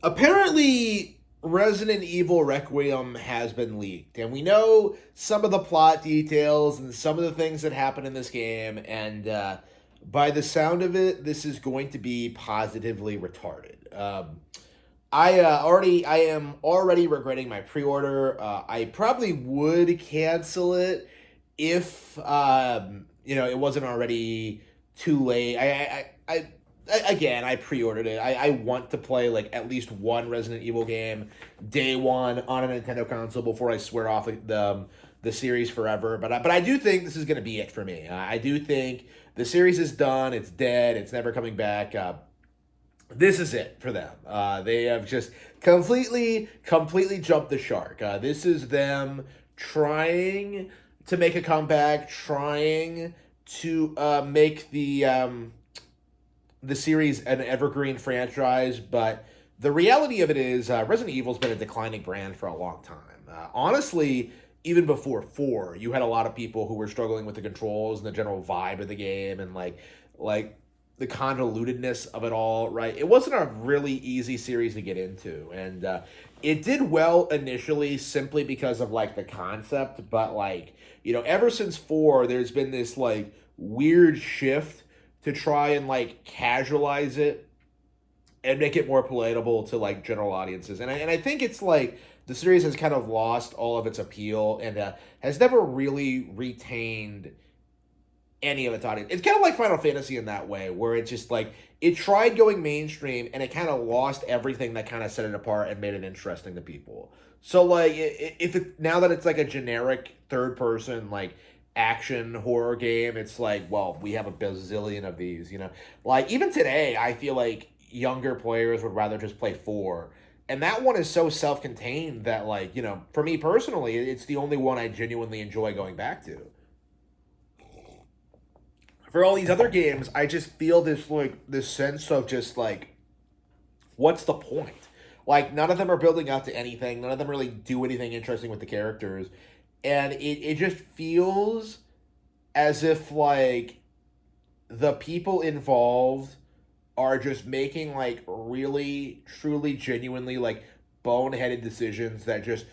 Apparently, Resident Evil Requiem has been leaked, and we know some of the plot details and some of the things that happen in this game. And by the sound of it, this is going to be positively retarded. I am already regretting my pre-order. I probably would cancel it if it wasn't already too late. Again, I pre-ordered it. I want to play like at least one Resident Evil game day one on a Nintendo console before I swear off the series forever. But I do think this is going to be it for me. I do think the series is done. It's dead. It's never coming back. This is it for them. They have just completely jumped the shark. This is them trying to make a comeback, trying to make the series an evergreen franchise. But the reality of it is, Resident Evil's been a declining brand for a long time. Honestly, even before 4, you had a lot of people who were struggling with the controls and the general vibe of the game, and like the convolutedness of it all, right? It wasn't a really easy series to get into, and it did well initially simply because of like the concept, but ever since 4, there's been this like weird shift to try and like casualize it and make it more palatable to like general audiences. And I think it's like the series has kind of lost all of its appeal and has never really retained any of its audience. It's kind of like Final Fantasy in that way, where it's just like it tried going mainstream and it kind of lost everything that kind of set it apart and made it interesting to people. So like if it now that it's like a generic third person like action horror game, it's like, well, we have a bazillion of these, you know. Like even today, I feel like younger players would rather just play 4. And that one is so self-contained that for me personally, it's the only one I genuinely enjoy going back to. For all these other games, I just feel this sense of just like, what's the point? Like none of them are building up to anything. None of them really do anything interesting with the characters, and it just feels as if like the people involved are just making like really truly genuinely like boneheaded decisions that just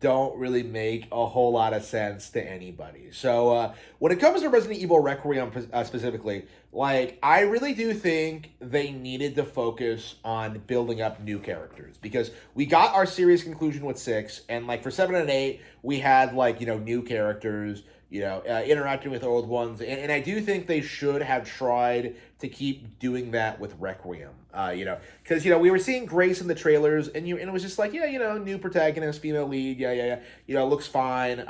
don't really make a whole lot of sense to anybody. So when it comes to Resident Evil Requiem specifically, like I really do think they needed to focus on building up new characters, because we got our series conclusion with 6, and like for 7 and 8 we had new characters, interacting with old ones, and I do think they should have tried to keep doing that with Requiem. Because we were seeing Grace in the trailers, and it was just like, yeah, new protagonist, female lead, yeah, looks fine.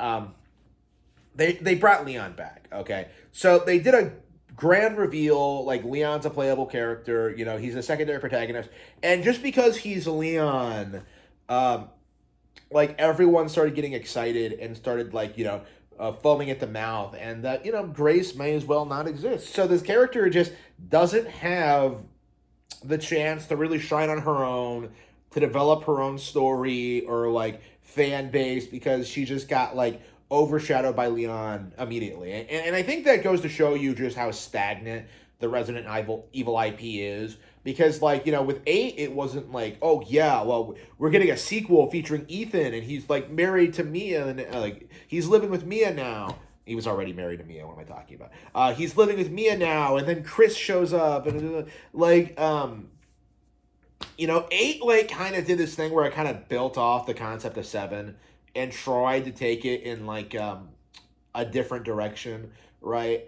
They brought Leon back, okay, so they did a grand reveal, like Leon's a playable character, he's a secondary protagonist, and just because he's Leon, like everyone started getting excited and started foaming at the mouth, and that Grace may as well not exist. So this character just doesn't have the chance to really shine on her own, to develop her own story or like fan base, because she just got like overshadowed by Leon immediately. And I think that goes to show you just how stagnant the Resident Evil IP is. Because with 8, it wasn't like, oh yeah, well, we're getting a sequel featuring Ethan and he's like married to Mia, and like he's living with Mia now. He was already married to Mia. What am I talking about? He's living with Mia now, and then Chris shows up, and 8 like kind of did this thing where it kind of built off the concept of 7 and tried to take it in like a different direction, right?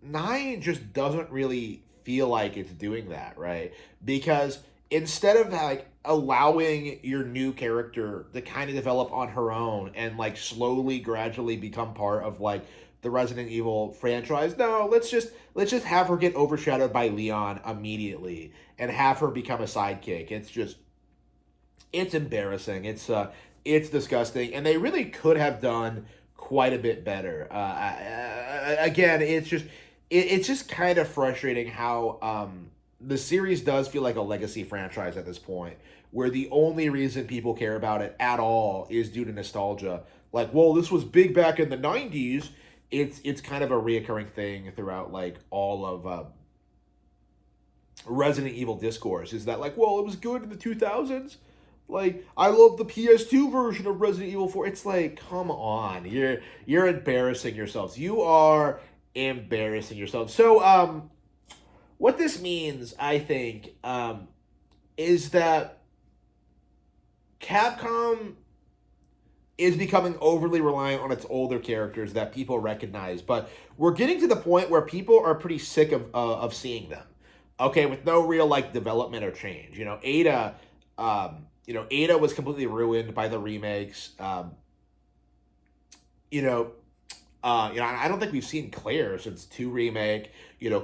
9 just doesn't really feel like it's doing that, right? Because instead of like allowing your new character to kind of develop on her own and like slowly gradually become part of like the Resident Evil franchise, no, let's just have her get overshadowed by Leon immediately and have her become a sidekick. It's embarrassing. It's disgusting, and they really could have done quite a bit better. Again, it's just kind of frustrating how the series does feel like a legacy franchise at this point, where the only reason people care about it at all is due to nostalgia. Like, well, this was big back in the '90s. It's kind of a reoccurring thing throughout like all of Resident Evil discourse, is that like, well, it was good in the 2000s. Like, I love the PS2 version of Resident Evil 4. It's like, come on. You're embarrassing yourselves. You are embarrassing yourselves. So, what this means, I think, is that Capcom is becoming overly reliant on its older characters that people recognize, but we're getting to the point where people are pretty sick of seeing them. Okay, with no real like development or change. Ada was completely ruined by the remakes. You know, I don't think we've seen Claire since 2 remake.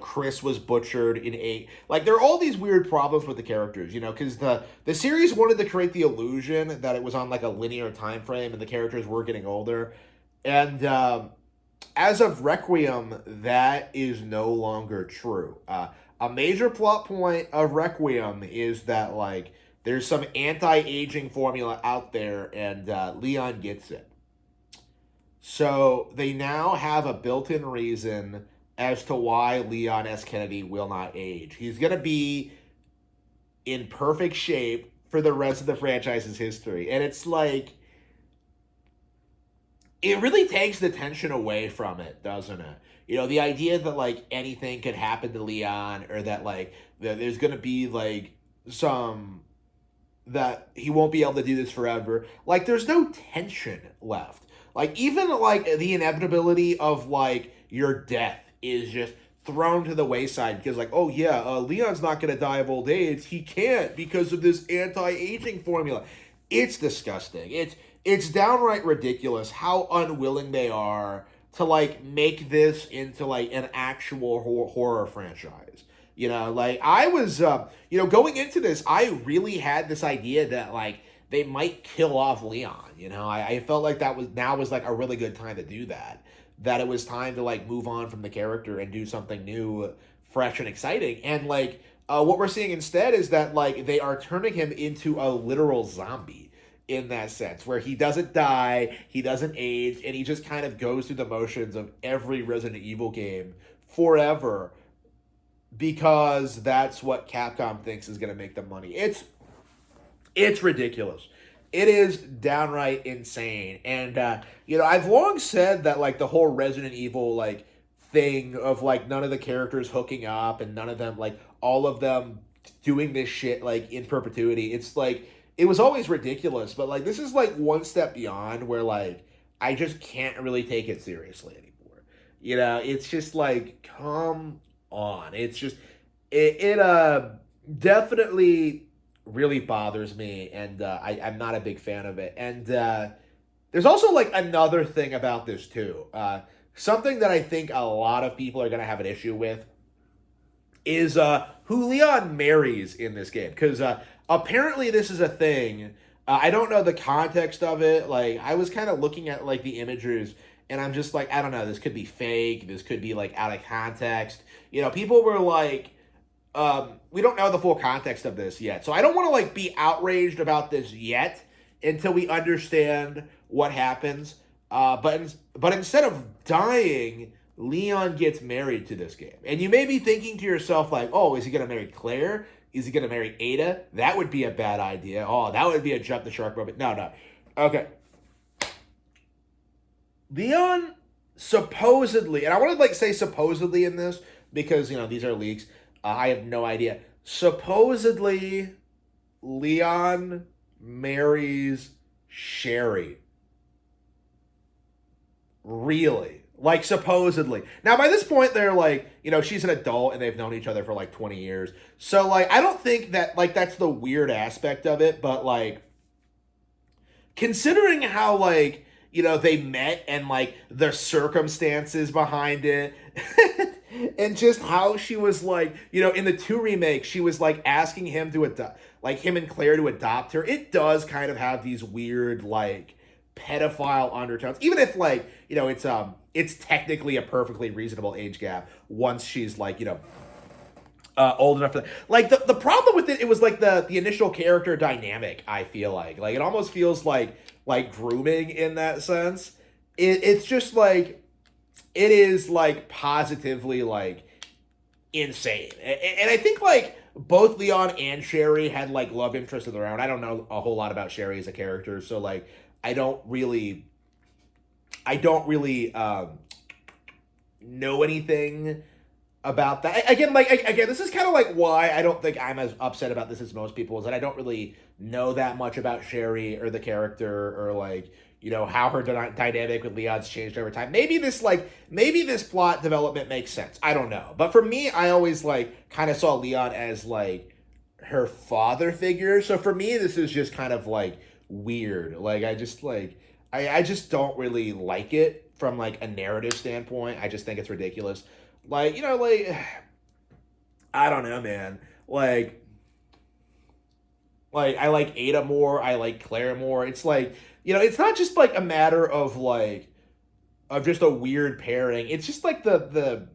Chris was butchered in 8. Like, there are all these weird problems with the characters, because the series wanted to create the illusion that it was on, like, a linear time frame and the characters were getting older. And as of Requiem, that is no longer true. A major plot point of Requiem is that, like, there's some anti-aging formula out there, and Leon gets it. So they now have a built-in reason as to why Leon S. Kennedy will not age. He's going to be in perfect shape for the rest of the franchise's history. And it's like, it really takes the tension away from it, doesn't it? The idea that, like, anything could happen to Leon, or that, like, that there's going to be, like, that he won't be able to do this forever. Like, there's no tension left. Like, even, like, the inevitability of, like, your death is just thrown to the wayside because, like, oh, yeah, Leon's not going to die of old age. He can't because of this anti-aging formula. It's disgusting. It's downright ridiculous how unwilling they are to, like, make this into, like, an actual horror franchise. Like, I was, going into this, I really had this idea that, like, they might kill off Leon. I felt like now was like a really good time to do that. That it was time to, like, move on from the character and do something new, fresh, and exciting. And, like, what we're seeing instead is that, like, they are turning him into a literal zombie in that sense, where he doesn't die, he doesn't age, and he just kind of goes through the motions of every Resident Evil game forever because that's what Capcom thinks is going to make them money. It's ridiculous. It is downright insane. And I've long said that, like, the whole Resident Evil, like, thing of, like, none of the characters hooking up and none of them, like, all of them doing this shit, like, in perpetuity. It's like, it was always ridiculous, but, like, this is, like, one step beyond where, like, I just can't really take it seriously anymore. It's just like, come on. It's just it definitely really bothers me, and I'm not a big fan of it. And there's also, like, another thing about this too. Something that I think a lot of people are gonna have an issue with is who Leon marries in this game, because apparently this is a thing. I don't know the context of it. Like, I was kind of looking at, like, the images, and I'm just like, I don't know. This could be fake. This could be, like, out of context. People were like, we don't know the full context of this yet. So I don't want to, like, be outraged about this yet until we understand what happens. But instead of dying, Leon gets married to this game. And you may be thinking to yourself, like, oh, is he going to marry Claire? Is he going to marry Ada? That would be a bad idea. Oh, that would be a jump the shark moment. No. Okay. Leon supposedly, and I want to, like, say supposedly in this because, these are leaks. I have no idea. Supposedly, Leon marries Sherry. Really? Like, supposedly. Now, by this point, they're like, she's an adult and they've known each other for, like, 20 years. So, like, I don't think that, like, that's the weird aspect of it, but, like, considering how, like, they met and, like, the circumstances behind it and just how she was, like, in the 2 remake, she was, like, asking him to adopt, like, him and Claire to adopt her. It does kind of have these weird, like, pedophile undertones, even if, like, it's technically a perfectly reasonable age gap once she's, like, old enough for that. Like, the problem with it was, like, the initial character dynamic, I feel like it almost feels like grooming in that sense. It's just, like, it is, like, positively, like, insane. And I think, like, both Leon and Sherry had like love interests of their own. I don't know a whole lot about Sherry as a character, so like I don't really I don't really know anything about that. Again, again, this is kind of like why I don't think I'm as upset about this as most people, is that I don't really know that much about Sherry or the character, or like, you know, how her dynamic with Leon's changed over time. Maybe this plot development makes sense. I don't know. But for me, I always like kind of saw Leon as like her father figure. So for me, this is just kind of like weird. Like I just don't really like it from like a narrative standpoint. I just think it's ridiculous. Like, you know, like I don't know, man. Like I like Ada more, I like Claire more. It's like, you know, it's not just like a matter of like of just a weird pairing. It's just like the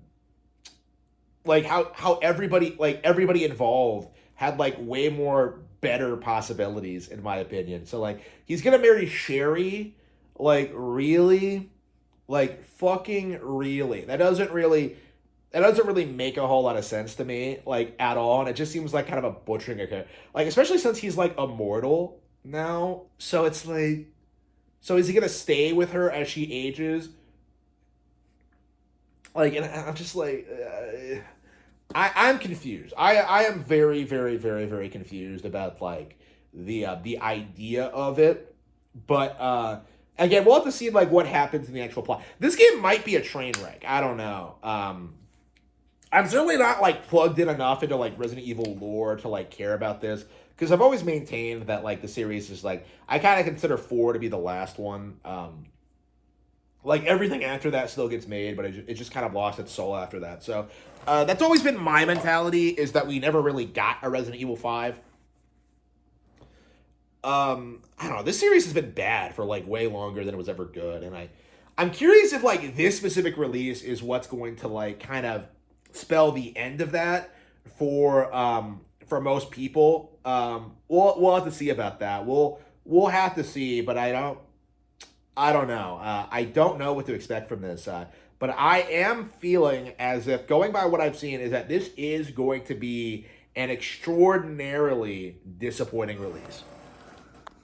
like how everybody involved had like way more better possibilities, in my opinion. So like he's gonna marry Sherry, like really, like fucking really. That doesn't really make a whole lot of sense to me, like at all, and it just seems like kind of a butchering a character, like especially since he's like immortal now. So it's like, so is he gonna stay with her as she ages? Like, and I'm just like, I'm confused. I am very very very very confused about like the idea of it, but again, we'll have to see like what happens in the actual plot. This game might be a train wreck. I don't know. I'm certainly not like plugged in enough into like Resident Evil lore to like care about this, because I've always maintained that like the series is like, I kind of consider 4 to be the last one. Like everything after that still gets made, but it just kind of lost its soul after that. So that's always been my mentality, is that we never really got a Resident Evil 5. I don't know. This series has been bad for like way longer than it was ever good, and I'm curious if like this specific release is what's going to like kind of spell the end of that for most people. We'll have to see about that. We'll have to see, but I don't know. I don't know what to expect from this. But I am feeling as if, going by what I've seen, is that this is going to be an extraordinarily disappointing release.